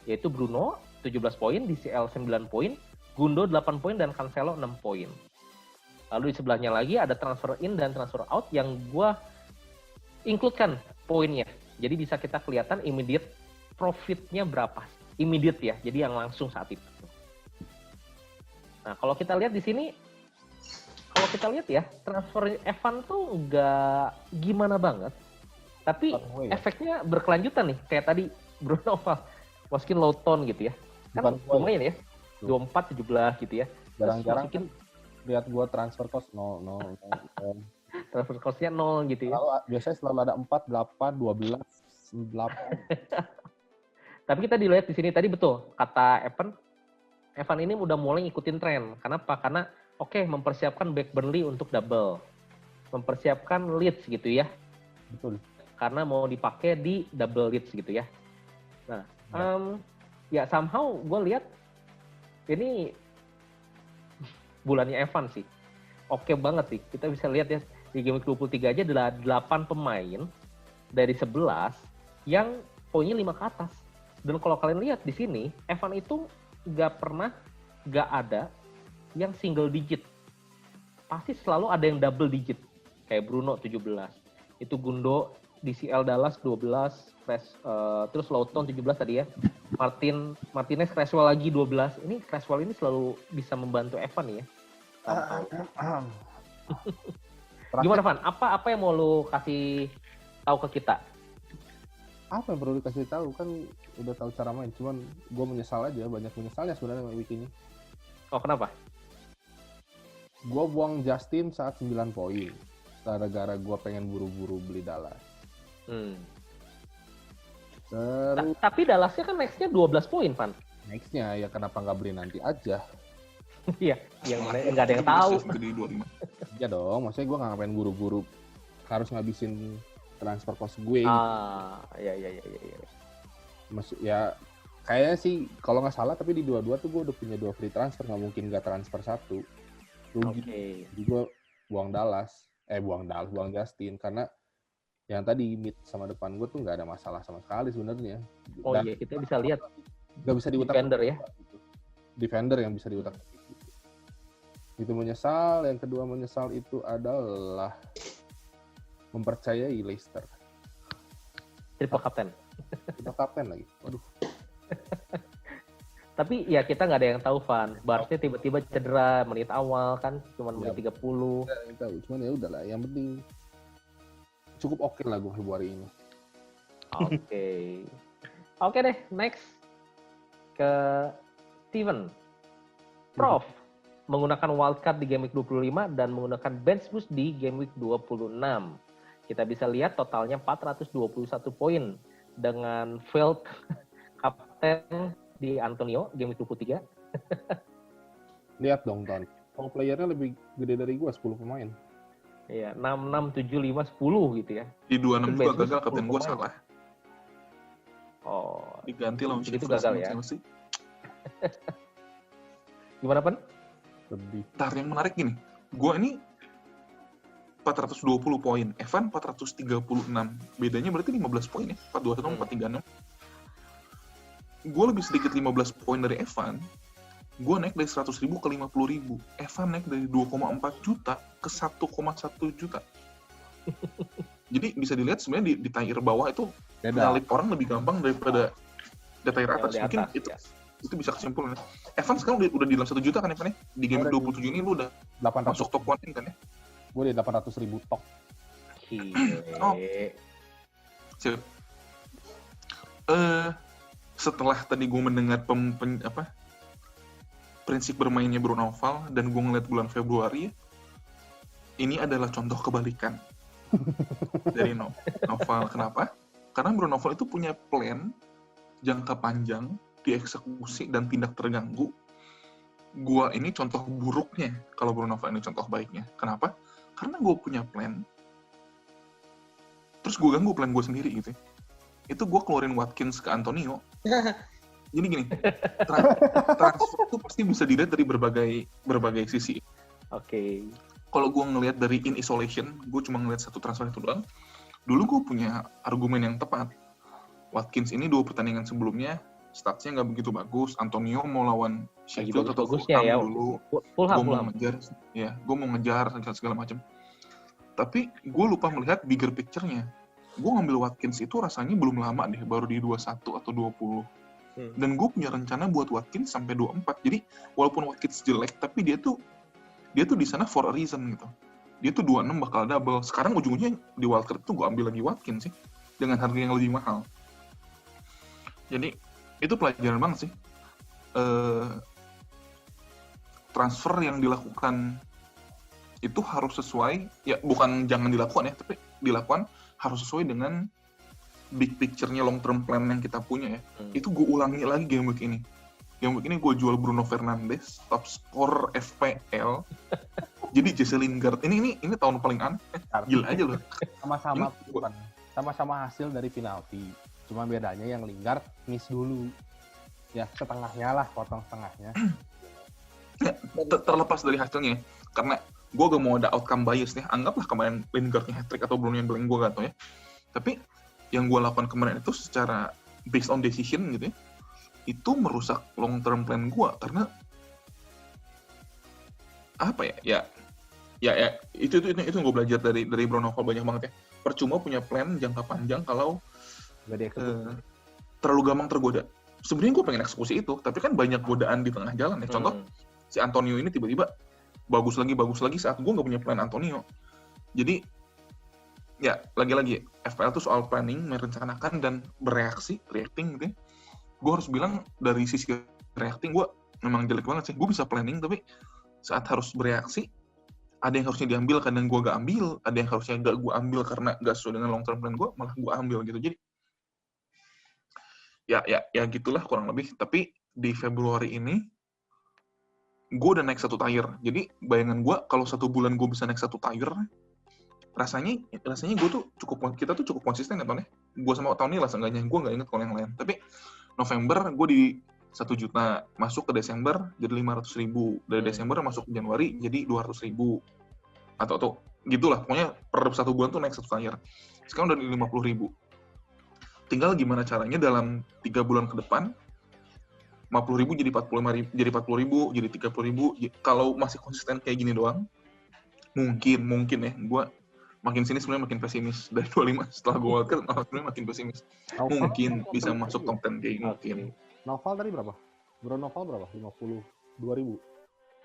yaitu Bruno 17 poin, DCL 9 poin, Gundo 8 poin, dan Cancelo 6 poin. Lalu di sebelahnya lagi ada transfer in dan transfer out yang gue include-kan poinnya. Jadi bisa kita kelihatan immediate profit-nya berapa. Immediate ya, jadi yang langsung saat itu. Nah, kalau kita lihat di sini, kalau kita lihat ya, transfer Evan tuh nggak gimana banget. Tapi efeknya berkelanjutan nih. Kayak tadi Bruno masukin low tone gitu ya. Kan lumayan ya. 24, 17 gitu ya. Jarang-jarang lihat gua transfer cost 0. Transfer cost-nya 0 gitu ya. Biasanya selalu ada 4, 8, 12, 8. Tapi kita dilihat di sini tadi betul kata Evan ini udah mulai ngikutin tren. Kenapa? Karena mempersiapkan back Burnley untuk double. Mempersiapkan Leeds gitu ya. Betul. Karena mau dipakai di double Leeds gitu ya. Nah, ya somehow gue lihat ini bulannya Evan sih. Oke banget sih. Kita bisa lihat ya di game 23 aja adalah 8 pemain dari 11 yang poinnya 5 ke atas. Dan kalau kalian lihat di sini, Evan itu nggak ada yang single digit. Pasti selalu ada yang double digit. Kayak Bruno 17. Itu Gundo, DCL Dallas 12, terus Lawton 17 tadi ya. Martinez Creswell lagi 12. Ini Creswell ini selalu bisa membantu Evan ya. Gimana Van? Apa yang mau lu kasih tahu ke kita? Apa yang perlu dikasih tahu? Kan udah tahu cara main. Cuman gue menyesal aja, banyak menyesalnya sebenarnya week ini. Oh, kenapa? Gue buang Justin saat 9 poin. Gara-gara gue pengen buru-buru beli Dallas. Terus, tapi Dallasnya kan next-nya 12 poin, Van. Next-nya ya kenapa nggak beli nanti aja? Iya, yang mana nggak ada yang tahu. Iya dong, maksudnya gue nggak ngapain buru-buru harus ngabisin transfer cost gue. Iya. Ya kayaknya sih kalau nggak salah, tapi di dua-dua tuh gue udah punya 2 free transfer, nggak mungkin nggak transfer 1. Rugi. Jadi gue buang Justin karena yang tadi mid sama depan gue tuh nggak ada masalah sama sekali sebenarnya. Iya, kita bisa lihat nggak bisa diutak. Defender ya. Defender yang bisa diutak. Itu menyesal. Yang kedua menyesal itu adalah mempercayai Leicester. Triple captain lagi. Waduh. Tapi ya kita nggak ada yang tahu, Van. Barca tiba-tiba cedera menit awal kan, cuma menit 30. Tahu, cuman ya udahlah. Yang penting cukup oke lah gue Februari ini. Oke deh, next ke Steven. Prof menggunakan wildcard di game week 25 dan menggunakan bench boost di game week 26. Kita bisa lihat totalnya 421 poin dengan failed kapten di Antonio game week 23. Lihat dong, Ton. Kalau playernya lebih gede dari gue, 10 pemain. Iya, 6, 7, 5, 10 gitu ya. Di 26 juga gagal, kapten gue salah. Oh. Diganti lawan Sheffield gagal ya. Gimana, Pen? Lebih. Ntar yang menarik gini, gue ini 420 poin, Evan 436. Bedanya berarti 15 poin ya, 421 436. Gue lebih sedikit 15 poin dari Evan. Gue naik dari 100.000 ke 50.000. Evan naik dari 2,4 juta ke 1,1 juta. Jadi bisa dilihat sebenarnya di tier bawah itu nyalip orang lebih gampang daripada di tier atas. Mungkin atas, itu bisa kesimpulan. Evan sekarang udah di dalam 1 juta kan Evan ya? Di game 27 ini lu udah 800. Masuk top 1 kan ya? Gue di 800.000 top. Siap. Setelah tadi gue mendengar prinsip bermainnya Bruno Val dan gue ngeliat bulan Februari, ini adalah contoh kebalikan. Dari Noval. Kenapa? Karena Bruno Noval itu punya plan jangka panjang, dieksekusi dan tindak terganggu. Gua ini contoh buruknya, kalau Bruno Noval ini contoh baiknya. Kenapa? Karena gue punya plan, terus gue ganggu plan gue sendiri gitu. Itu gue keluarin Watkins ke Antonio. Jadi gini, transfer itu pasti bisa dilihat dari berbagai sisi. Oke. Kalau gue ngelihat dari in isolation, gue cuma ngelihat satu transfer itu doang. Dulu gue punya argumen yang tepat. Watkins ini 2 pertandingan sebelumnya statsnya nggak begitu bagus. Antonio mau lawan Sheffield atau Fulham ya, dulu. Fulham. Gue mau ngejar segala macam. Tapi gue lupa melihat bigger picture-nya. Gue ngambil Watkins itu rasanya belum lama deh, baru di 21 atau 20. Dan gue punya rencana buat Watkins sampai 24. Jadi walaupun Watkins jelek, tapi dia tuh di sana for a reason gitu. Dia tuh 26 bakal double. Sekarang ujung-ujungnya di wildcard tuh gue ambil lagi Watkins sih dengan harga yang lebih mahal. Jadi itu pelajaran banget sih. Transfer yang dilakukan itu harus sesuai, ya bukan jangan dilakukan ya, tapi dilakukan harus sesuai dengan big picture-nya, long term plan yang kita punya ya. Itu gue ulangi lagi game week ini. Game week ini gue jual Bruno Fernandes, top skor FPL. Jadi Jesse Lingard. Ini tahun paling aneh. Gila aja loh. Sama-sama hasil dari penalti. Cuma bedanya yang Lingard miss dulu. Ya setengahnya lah, potong setengahnya. Terlepas dari hasilnya, karena gue gak mau ada outcome bias nih. Anggaplah kemarin Lingardnya hat-trick atau Bruno yang blank, gue gak tau ya. Tapi yang gue lakukan kemarin itu secara based on decision gitu ya, itu merusak long term plan gue. Karena apa ya itu gue belajar dari Bruno Noval banyak banget ya. Percuma punya plan jangka panjang kalau terlalu gampang tergoda. Sebenarnya gue pengen eksekusi itu, tapi kan banyak godaan di tengah jalan ya. Contoh si Antonio ini tiba-tiba bagus lagi saat gue nggak punya plan Antonio. Jadi ya lagi-lagi FPL tuh soal planning, merencanakan dan reacting gitu ya. Gue harus bilang dari sisi reacting gue memang jelek banget sih. Gue bisa planning tapi saat harus bereaksi ada yang harusnya diambil kadang gue gak ambil, ada yang harusnya gak gue ambil karena gak sesuai dengan long term plan gue, malah gue ambil gitu. Jadi ya gitulah kurang lebih. Tapi di Februari ini gue udah naik 1 tier. Jadi bayangan gue kalau 1 bulan gue bisa naik 1 tier, rasanya gue tuh kita tuh cukup konsisten ya Ton ya. Gue sama tahun ini lah seenggaknya, gue nggak inget kalau yang lain. Tapi November gue di 1 juta, masuk ke Desember jadi 500.000, dari Desember masuk ke Januari jadi 200.000 atau gitulah. Pokoknya per 1 bulan tuh naik 1 tier. Sekarang udah di 50.000. Tinggal gimana caranya dalam 3 bulan ke depan 50.000 jadi 45.000, jadi 40.000, jadi 30.000. Kalau masih konsisten kayak gini doang, mungkin ya, gue makin sini sebenarnya makin pesimis. Dari 25 setelah gue wildcard sebenarnya makin pesimis. Mungkin bisa masuk top 10K, mungkin. Noval tadi berapa? Bruno Noval berapa? 52.000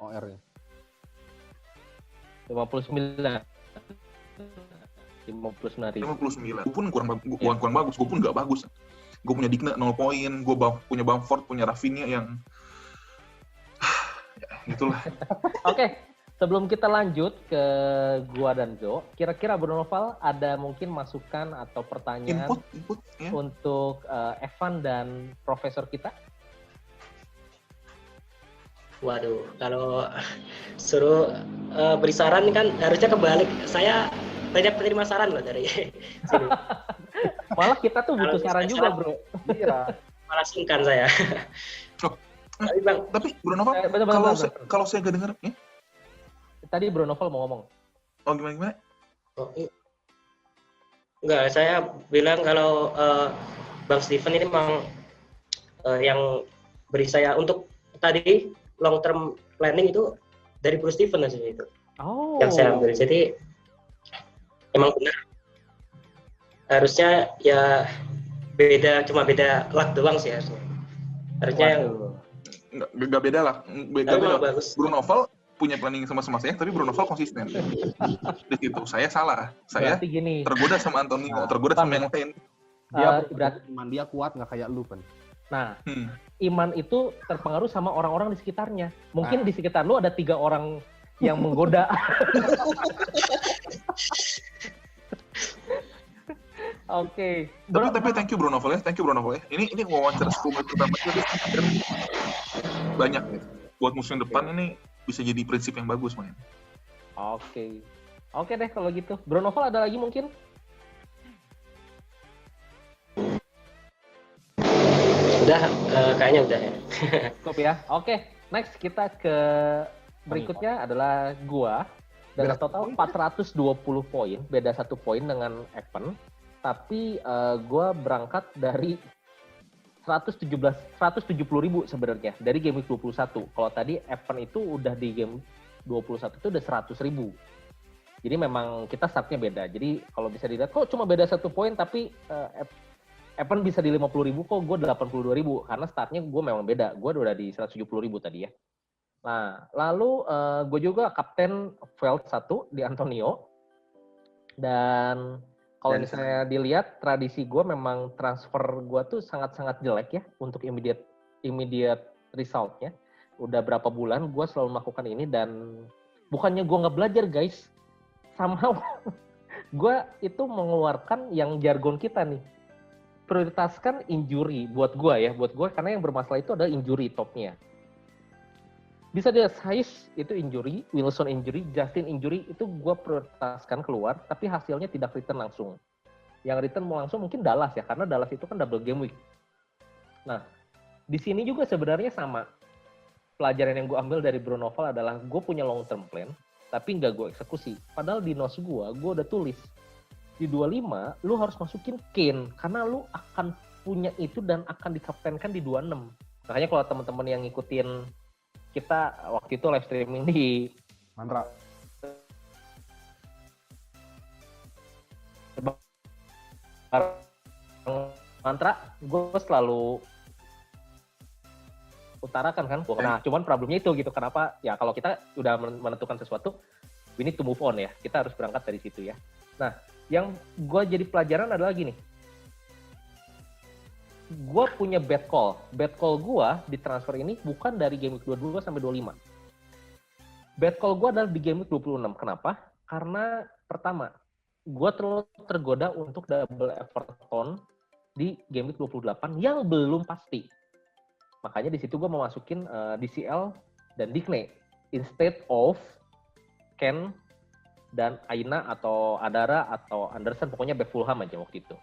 OR-nya. 59. Gue pun kurang bagus, gue pun nggak bagus. Gue punya Digne 0 poin, gue punya Bamford, punya Rafinha yang ya, gitulah. Oke, sebelum kita lanjut ke gua dan Zo, kira-kira Bruno Noval ada mungkin masukan atau pertanyaan input ya, untuk Evan dan profesor kita? Waduh, kalau suruh beri saran kan harusnya kebalik. Saya banyak penerima saran loh dari sini. Malah kita tuh butuh saran juga, Bro. Iya. Malah sungkan saya. Tapi Bruno Noval, kalau saya nggak dengar ya? Tadi Bruno Noval mau ngomong. Oh gimana? Oh, enggak, saya bilang kalau Bang Steven ini memang yang beri saya untuk tadi long term planning itu dari Bruce Steven aja itu. Oh. Yang saya ambil. Jadi emang benar. Harusnya ya cuma beda luck doang sih harusnya. Harusnya yang nggak beda lah. Beda. Bagus. Bruno Noval punya planning sama saya, tapi Bruno Noval konsisten. Di situ saya salah. Saya tergoda sama Antonio, tergoda sama yang lain. Iman dia kuat nggak kayak lu kan. Nah, iman itu terpengaruh sama orang-orang di sekitarnya. Mungkin di sekitar lu ada 3 orang yang menggoda. Oke. Tapi thank you Bro Novel ya. Ini wawancara 10 menit pertama itu dia banyak gitu. Buat musim depan ini bisa jadi prinsip yang bagus main. Oke. Oke deh kalau gitu. Bro Novel ada lagi mungkin? Udah, kayaknya udah ya. Cukup ya. Oke, next kita ke berikutnya adalah gua dengan total 420 poin, beda 1 poin dengan Evan. Tapi gua berangkat dari 170.000 sebenarnya dari game week 21. Kalau tadi Evan itu udah di game 21 itu udah 100.000. Jadi memang kita startnya beda. Jadi kalau bisa dilihat kok cuma beda 1 poin tapi Evan bisa di 50.000 kok gue 82.000 karena startnya gue memang beda. Gue udah di 170.000 tadi ya. Nah, lalu gue juga kapten Veld 1 di Antonio. Dan kalau misalnya dilihat tradisi gue memang transfer gue tuh sangat-sangat jelek ya untuk immediate resultnya. Udah berapa bulan gue selalu melakukan ini dan bukannya gue nggak belajar guys, somehow gue itu mengeluarkan yang jargon kita nih, prioritaskan injury buat gue karena yang bermasalah itu adalah injury topnya. Bisa dilihat Saiz itu injury, Wilson injury, Justin injury itu gue prioritaskan keluar, tapi hasilnya tidak return langsung. Yang return mau langsung mungkin Dallas ya, karena Dallas itu kan double game week. Nah, di sini juga sebenarnya sama. Pelajaran yang gue ambil dari Bro Novel adalah gue punya long term plan, tapi nggak gue eksekusi. Padahal di notes gue udah tulis, di 25 lu harus masukin Kane, karena lu akan punya itu dan akan dikaptenkan di 26. Makanya kalau teman-teman yang ngikutin kita waktu itu live streaming di Mantra. Mantra, gue selalu utarakan kan. Nah, cuman problemnya itu gitu. Kenapa? Ya kalau kita udah menentukan sesuatu, we need to move on ya. Kita harus berangkat dari situ ya. Nah, yang gue jadi pelajaran adalah gini. Gue punya bad call. Bad call gue di transfer ini bukan dari game week 22 sampai 25. Bad call gue adalah di game week 26. Kenapa? Karena pertama, gue terlalu tergoda untuk double Everton di game week 28 yang belum pasti. Makanya di situ gue mau masukin DCL dan Digne instead of Ken dan Aina atau Adara atau Anderson, pokoknya back Fulham aja waktu itu.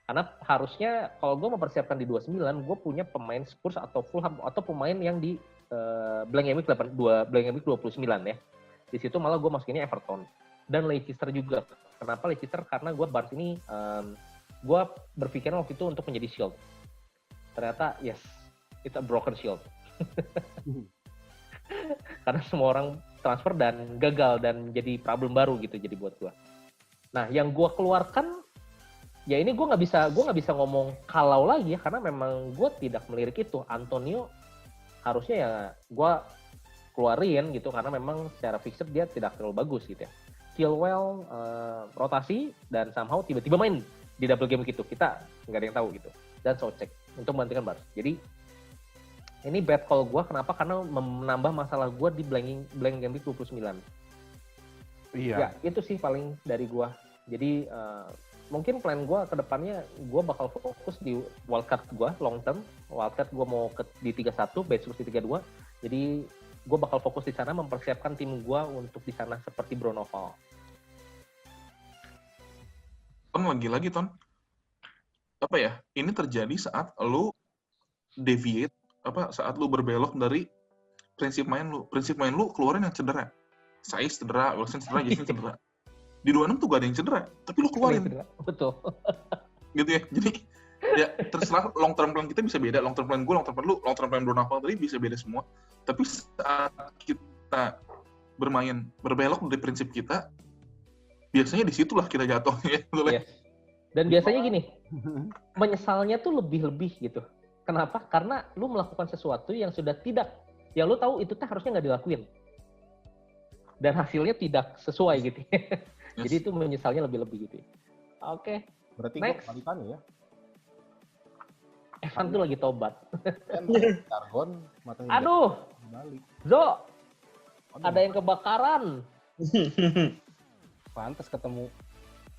Karena harusnya kalau gue mempersiapkan di 29, gue punya pemain Spurs atau Fulham atau pemain yang di blank game week 29 ya. Di situ malah gue masukinnya Everton dan Leicester juga. Kenapa Leicester? Karena gue Barnes ini gue berpikir waktu itu untuk menjadi shield. Ternyata yes, it's a broken shield. Karena semua orang transfer dan gagal dan jadi problem baru gitu jadi buat gue. Nah, yang gue keluarkan ya ini gue nggak bisa ngomong kalau lagi ya karena memang gue tidak melirik itu. Antonio harusnya ya gue keluarin gitu karena memang secara fixture dia tidak terlalu bagus gitu ya. Chilwell rotasi dan somehow tiba-tiba main di double game gitu, kita nggak ada yang tahu gitu. Dan Soucek untuk menggantikan Barnes. Jadi ini bad call gue, kenapa? Karena menambah masalah gue di blank game week 29. Iya. Ya itu sih paling dari gue. Jadi mungkin plan gue ke depannya gue bakal fokus di wildcard gue long term. Wildcard gue mau di 31, base di 32. Jadi gue bakal fokus di sana mempersiapkan tim gue untuk di sana seperti Bro Novel. Ton lagi-lagi Ton. Apa ya? Ini terjadi saat lu deviate saat lu berbelok dari prinsip main lu. Prinsip main lu keluarin yang cedera. Saiz cedera, Wilson cedera, Justin cedera. Di 26 tuh gak ada yang cedera, tapi lu keluarin. Betul. Gitu ya. Jadi ya terserah long term plan kita bisa beda. Long term plan gue, long term plan lu, long term plan Bro Novel tadi bisa beda semua. Tapi saat kita bermain berbelok dari prinsip kita, biasanya disitulah kita jatuh ya. Yes. Dan biasanya gini, menyesalnya tuh lebih-lebih gitu. Kenapa? Karena lu melakukan sesuatu yang sudah tidak, ya lu tahu itu tuh harusnya nggak dilakuin. Dan hasilnya tidak sesuai gitu. Yes. Jadi itu menyesalnya lebih-lebih gitu. Oke. Berarti gue kebalikannya ya. Evan tuh lagi tobat. Jargon, aduh, balik. Zo, ada yang kebakaran. Pantes ketemu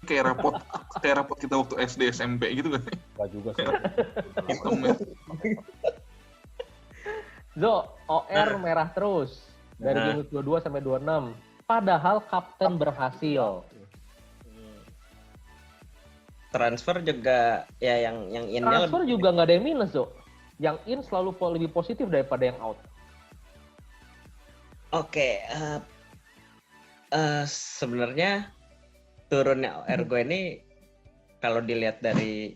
kayak rapot kita waktu SD SMP gitu kan. Enggak juga sih. Hitam ya. Zo, OR merah terus dari game week 22 sampai 26. Padahal kapten berhasil. Transfer juga ya yang in-nya Transfer juga nggak ada yang minus, Zo. Yang in selalu lebih positif daripada yang out. Oke, sebenarnya turunnya OR gue ini kalau dilihat dari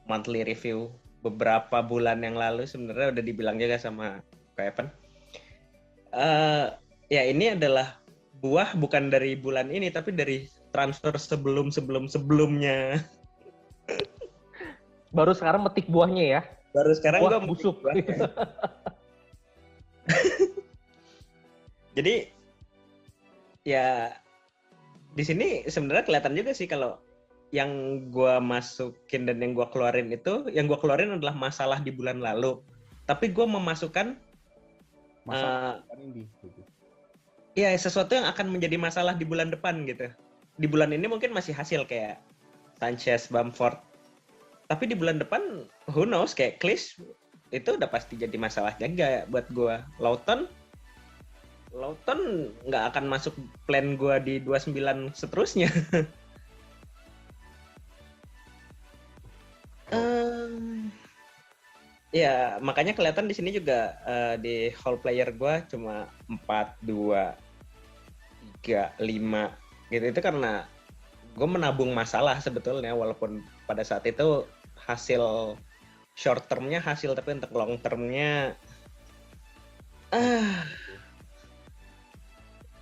monthly review beberapa bulan yang lalu sebenarnya udah dibilang juga sama Kak Evan. Ya ini adalah buah bukan dari bulan ini tapi dari transfer sebelumnya. Baru sekarang metik buahnya ya. Baru sekarang Buah gue busuk. Jadi ya di sini sebenarnya kelihatan juga sih kalau yang gue masukin dan yang gue keluarin itu, yang gue keluarin adalah masalah di bulan lalu. Tapi gue memasukkan ini gitu. ya sesuatu yang akan menjadi masalah di bulan depan gitu. Di bulan ini mungkin masih hasil kayak Sanchez, Bamford. Tapi di bulan depan, who knows, kayak Klisch itu udah pasti jadi masalah juga buat gue. Lawton nggak akan masuk plan gue di 29 seterusnya. Ya, makanya kelihatan di sini juga di whole player gue cuma 4, 2, 3, 5 gitu. Itu karena gue menabung masalah sebetulnya, walaupun pada saat itu hasil short termnya hasil, tapi untuk long termnya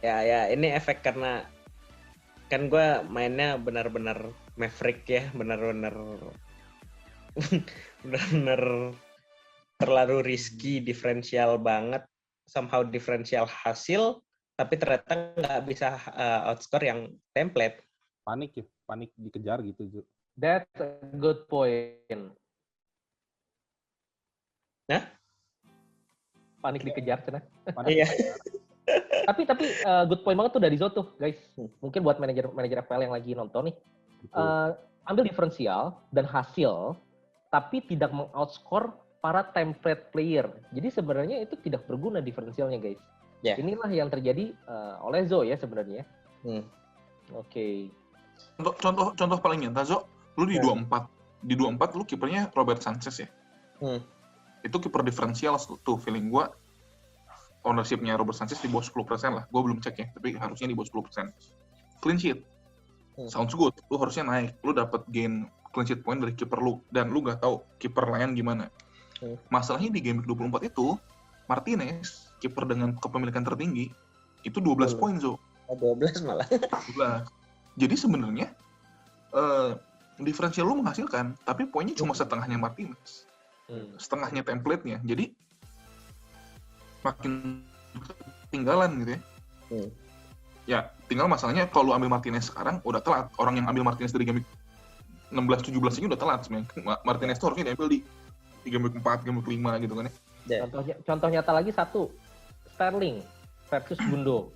ya ini efek karena kan gue mainnya benar-benar maverick ya, benar-benar terlalu risky, diferensial banget, somehow diferensial hasil, tapi ternyata nggak bisa outscore yang template. Panik dikejar gitu, Ju. That's a good point. Nah? Panik dikejar, cina. Iya. tapi good point banget tuh dari Zo tuh, guys. Mungkin buat manajer FPL yang lagi nonton nih, ambil diferensial dan hasil, tapi tidak meng-outscore para template player. Jadi sebenarnya itu tidak berguna diferensialnya, guys. Yeah. Inilah yang terjadi oleh Zo ya sebenarnya. Oke. Contoh paling nyata, Zo, lu di 24. Di 24 lu kipernya Robert Sanchez ya. Itu kiper diferensial tuh, feeling gua ownership-nya Robert Sanchez di bawah 10% lah. Gua belum cek ya, tapi harusnya di bawah 10%. Clean sheet. Sounds good. Lu harusnya naik. Lu dapat gain clean sheet point dari kiper lu, dan lu nggak tahu kiper lain gimana. Masalahnya di game week 24 itu Martinez, kiper dengan kepemilikan tertinggi, itu 12 poin, Zo. 12 malah. 12. Jadi sebenarnya diferensial lu menghasilkan, tapi poinnya cuma setengahnya Martinez. Setengahnya template-nya. Jadi makin ketinggalan gitu ya. Ya, tinggal masalahnya kalau ambil Martinez sekarang udah telat. Orang yang ambil Martinez dari game week 16-17 ini udah telat sebenarnya. Martinez itu harusnya diambil di game week 4, game week 5 gitu kan ya. Contoh nyata lagi satu, Sterling versus Gundo.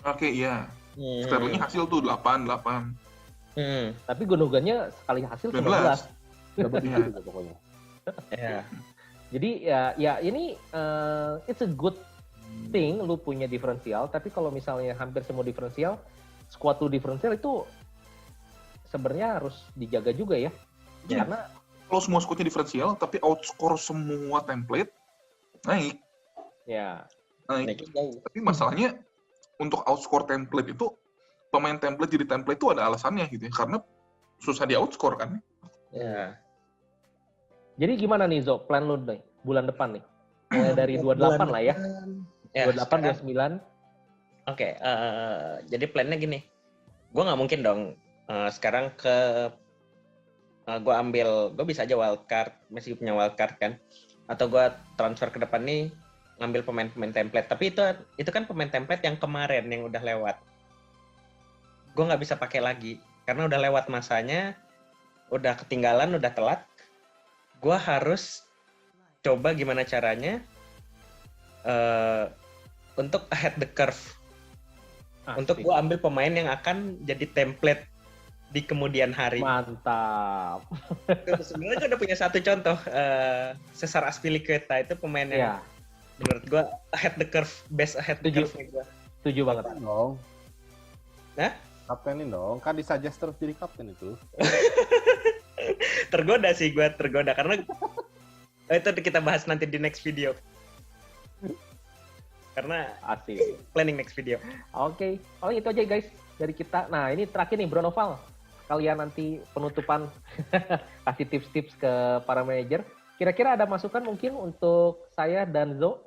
Oke, iya. Sterlingnya hasil tuh 8. Tapi Gundogannya sekali hasil 19. Dapat itu pokoknya. Ya. Jadi ya ini it's a good thing lu punya diferensial, tapi kalau misalnya hampir semua diferensial, squad lu diferensial itu sebenarnya harus dijaga juga ya. Karena kalau semua squadnya diferensial tapi outscore semua template, naik. Ya. Naik. Tapi masalahnya untuk outscore template itu, pemain template jadi template itu ada alasannya gitu ya, karena susah di outscore kan. Ya. Jadi gimana nih Zo, plan lu nih bulan depan nih? Mulai dari 28 lah ya. 28, 29. Oke, jadi plannya gini. Gue nggak mungkin dong sekarang gue bisa aja wildcard, masih punya wildcard kan. Atau gue transfer ke depan nih, ngambil pemain-pemain template. Tapi itu kan pemain template yang kemarin, yang udah lewat. Gue nggak bisa pakai lagi, karena udah lewat masanya, udah ketinggalan, udah telat. Gue harus coba gimana caranya untuk ahead the curve. untuk gue ambil pemain yang akan jadi template di kemudian hari. Mantap. Sebenarnya gue udah punya satu contoh, Cesar Azpilicueta itu pemain yang menurut gue ahead the curve, best ahead the curve gue. Setuju banget. Kapten dong. Hah? Kaptenin dong. Kan disuggest terus jadi kapten itu. Tergoda sih gue, karena itu kita bahas nanti di next video. Karena asik. Planning next video. Oke. Oh itu aja guys dari kita. Nah ini terakhir nih Bro Noval. Kalian nanti penutupan kasih tips-tips ke para manajer. Kira-kira ada masukan mungkin untuk saya dan Zo?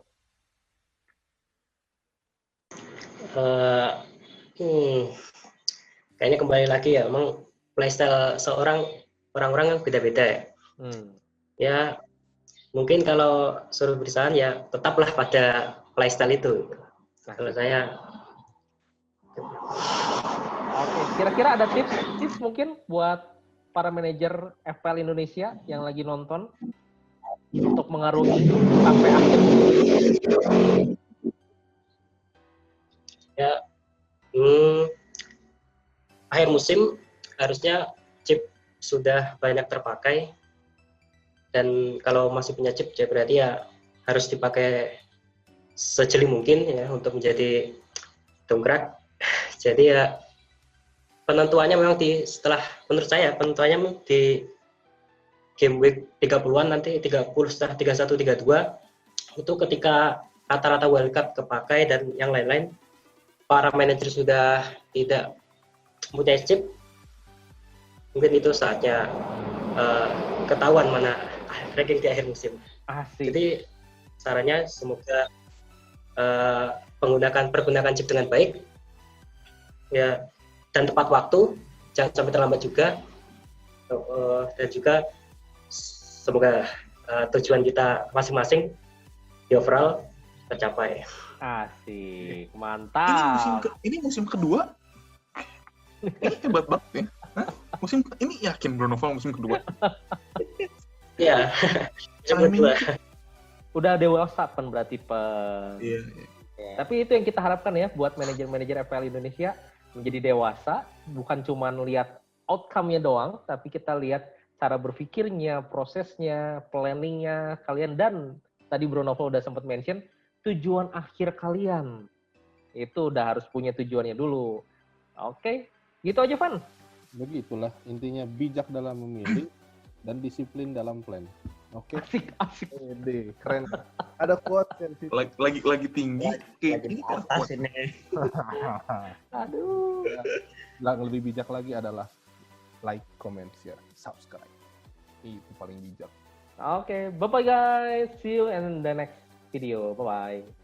Kayaknya kembali lagi ya, emang playstyle orang-orang kan beda-beda ya. Ya mungkin kalau suruh bersaran ya tetaplah pada playstyle itu. Kalau saya. Oke, kira-kira ada tips mungkin buat para manajer FPL Indonesia yang lagi nonton untuk mengarungi sampai akhir musim? Ya, akhir musim harusnya chip sudah banyak terpakai, dan kalau masih punya chip ya berarti ya harus dipakai sejeli mungkin ya untuk menjadi dongkrak. Jadi ya penentuannya memang menurut saya penentuannya di game week 30-an nanti, 30 setelah 31 32 itu ketika rata-rata wildcard kepakai dan yang lain-lain, para manajer sudah tidak punya chip, mungkin itu saatnya ketahuan mana ranking di akhir musim. Asik. Jadi sarannya semoga pergunakan chip dengan baik ya, dan tepat waktu, jangan sampai terlambat juga, dan juga semoga tujuan kita masing-masing di overall tercapai. Asik, mantap. Ini musim kedua. Ini hebat banget ya. Hah? Ini yakin Bro Noval musim kedua? Iya. Udah dewasa kan berarti Iya. Tapi itu yang kita harapkan ya buat manajer-manajer FPL Indonesia, menjadi dewasa, bukan cuma lihat outcome-nya doang, tapi kita lihat cara berpikirnya, prosesnya, planningnya kalian, dan tadi Bro Noval udah sempat mention tujuan akhir kalian. Itu udah harus punya tujuannya dulu. Oke, gitu aja Van. Begitulah intinya, bijak dalam memilih dan disiplin dalam plan. Oke. Asik. Keren. Ada quote yang situ. Lagi tinggi. Lagi di atas ini. Aduh. Lebih bijak lagi adalah like, comment, share, subscribe. Itu paling bijak. Oke, bye-bye guys. See you in the next video. Bye-bye.